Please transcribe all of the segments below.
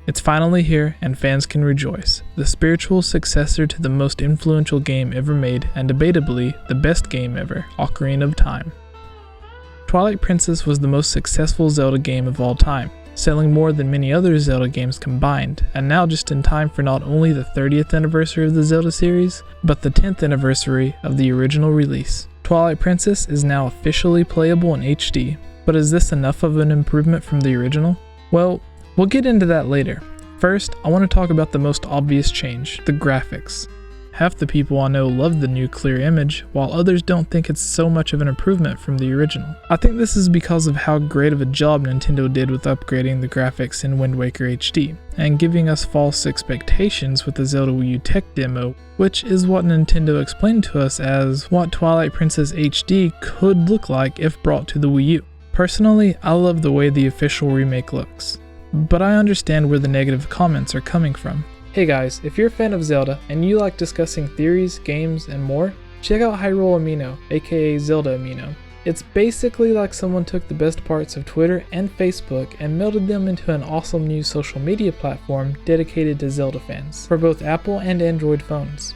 It's finally here, and fans can rejoice. The spiritual successor to the most influential game ever made, and debatably the best game ever, Ocarina of Time. Twilight Princess was the most successful Zelda game of all time, selling more than many other Zelda games combined, and now just in time for not only the 30th anniversary of the Zelda series, but the 10th anniversary of the original release. Twilight Princess is now officially playable in HD, but is this enough of an improvement from the original? Well, we'll get into that later. First, I want to talk about the most obvious change, the graphics. Half the people I know love the new clear image, while others don't think it's so much of an improvement from the original. I think this is because of how great of a job Nintendo did with upgrading the graphics in Wind Waker HD, and giving us false expectations with the Zelda Wii U tech demo, which is what Nintendo explained to us as what Twilight Princess HD could look like if brought to the Wii U. Personally, I love the way the official remake looks, but I understand where the negative comments are coming from. Hey guys, if you're a fan of Zelda and you like discussing theories, games, and more, check out Hyrule Amino, aka Zelda Amino. It's basically like someone took the best parts of Twitter and Facebook and melded them into an awesome new social media platform dedicated to Zelda fans, for both Apple and Android phones.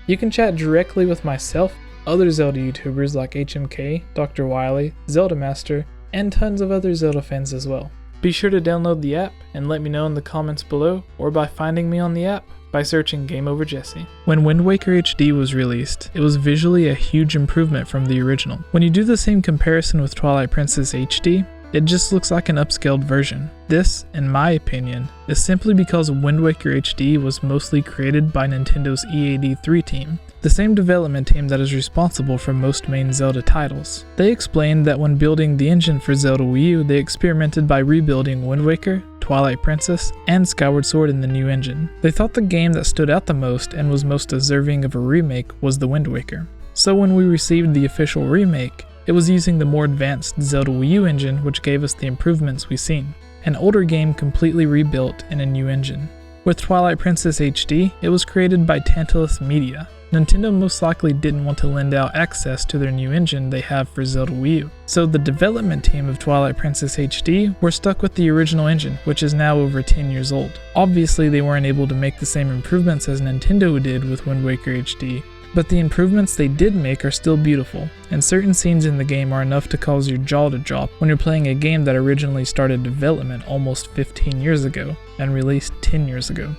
You can chat directly with myself, other Zelda YouTubers like HMK, Dr. Wily, Zelda Master, and tons of other Zelda fans as well. Be sure to download the app and let me know in the comments below, or by finding me on the app by searching Game Over Jesse. When Wind Waker HD was released, it was visually a huge improvement from the original. When you do the same comparison with Twilight Princess HD, it just looks like an upscaled version. This, in my opinion, is simply because Wind Waker HD was mostly created by Nintendo's EAD3 team, the same development team that is responsible for most main Zelda titles. They explained that when building the engine for Zelda Wii U, they experimented by rebuilding Wind Waker, Twilight Princess, and Skyward Sword in the new engine. They thought the game that stood out the most and was most deserving of a remake was the Wind Waker. So when we received the official remake, it was using the more advanced Zelda Wii U engine, which gave us the improvements we've seen. An older game completely rebuilt in a new engine. With Twilight Princess HD, it was created by Tantalus Media. Nintendo most likely didn't want to lend out access to their new engine they have for Zelda Wii U. So the development team of Twilight Princess HD were stuck with the original engine, which is now over 10 years old. Obviously they weren't able to make the same improvements as Nintendo did with Wind Waker HD, but the improvements they did make are still beautiful, and certain scenes in the game are enough to cause your jaw to drop when you're playing a game that originally started development almost 15 years ago and released 10 years ago.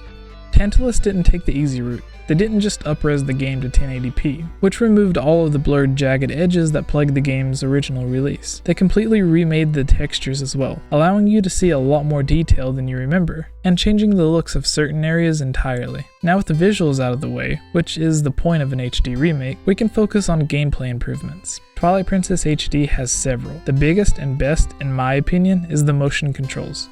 Tantalus didn't take the easy route. They didn't just up-res the game to 1080p, which removed all of the blurred, jagged edges that plagued the game's original release. They completely remade the textures as well, allowing you to see a lot more detail than you remember, and changing the looks of certain areas entirely. Now with the visuals out of the way, which is the point of an HD remake, we can focus on gameplay improvements. Twilight Princess HD has several. The biggest and best, in my opinion, is the motion controls.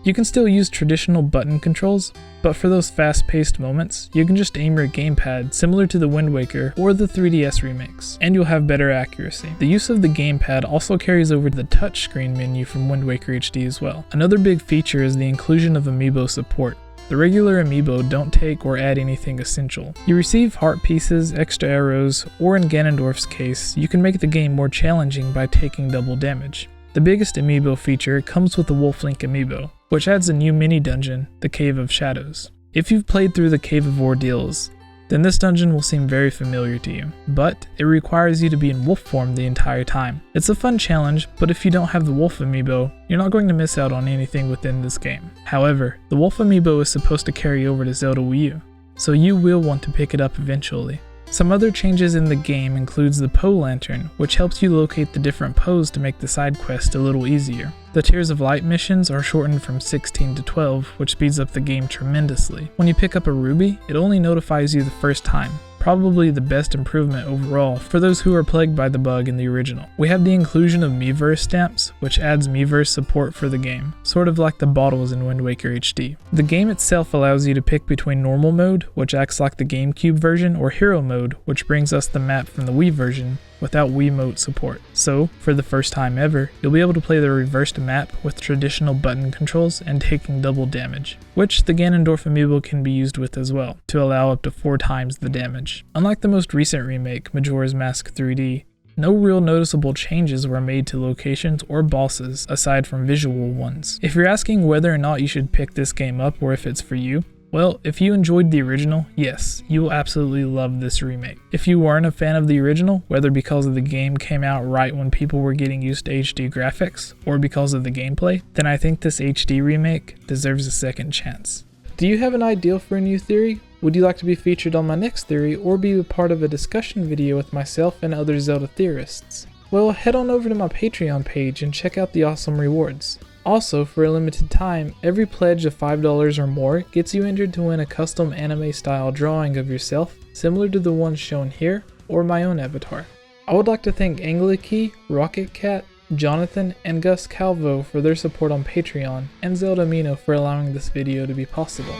You can still use traditional button controls, but for those fast-paced moments, you can just aim your gamepad similar to the Wind Waker or the 3DS remakes, and you'll have better accuracy. The use of the gamepad also carries over to the touchscreen menu from Wind Waker HD as well. Another big feature is the inclusion of Amiibo support. The regular Amiibo don't take or add anything essential. You receive heart pieces, extra arrows, or in Ganondorf's case, you can make the game more challenging by taking double damage. The biggest Amiibo feature comes with the Wolf Link Amiibo, which adds a new mini-dungeon, the Cave of Shadows. If you've played through the Cave of Ordeals, then this dungeon will seem very familiar to you, but it requires you to be in wolf form the entire time. It's a fun challenge, but if you don't have the Wolf Amiibo, you're not going to miss out on anything within this game. However, the Wolf Amiibo is supposed to carry over to Zelda Wii U, so you will want to pick it up eventually. Some other changes in the game includes the Poe Lantern, which helps you locate the different Poes to make the side quest a little easier. The Tears of Light missions are shortened from 16 to 12, which speeds up the game tremendously. When you pick up a ruby, it only notifies you the first time. Probably the best improvement overall for those who are plagued by the bug in the original. We have the inclusion of Miiverse stamps, which adds Miiverse support for the game, sort of like the bottles in Wind Waker HD. The game itself allows you to pick between normal mode, which acts like the GameCube version, or hero mode, which brings us the map from the Wii version, without Wiimote support. So, for the first time ever, you'll be able to play the reversed map with traditional button controls and taking double damage, which the Ganondorf Amiibo can be used with as well, to allow up to 4 times the damage. Unlike the most recent remake, Majora's Mask 3D, No real noticeable changes were made to locations or bosses aside from visual ones. If you're asking whether or not you should pick this game up or if it's for you, well, if you enjoyed the original, yes, you will absolutely love this remake. If you weren't a fan of the original, whether because of the game came out right when people were getting used to HD graphics, or because of the gameplay, then I think this HD remake deserves a second chance. Do you have an idea for a new theory? Would you like to be featured on my next theory, or be a part of a discussion video with myself and other Zelda theorists? Well, head on over to my Patreon page and check out the awesome rewards. Also, for a limited time, every pledge of $5 or more gets you entered to win a custom anime-style drawing of yourself, similar to the one shown here, or my own avatar. I would like to thank Angliki, Rocket Cat, Jonathan, and Gus Calvo for their support on Patreon, and Zelda Mino for allowing this video to be possible.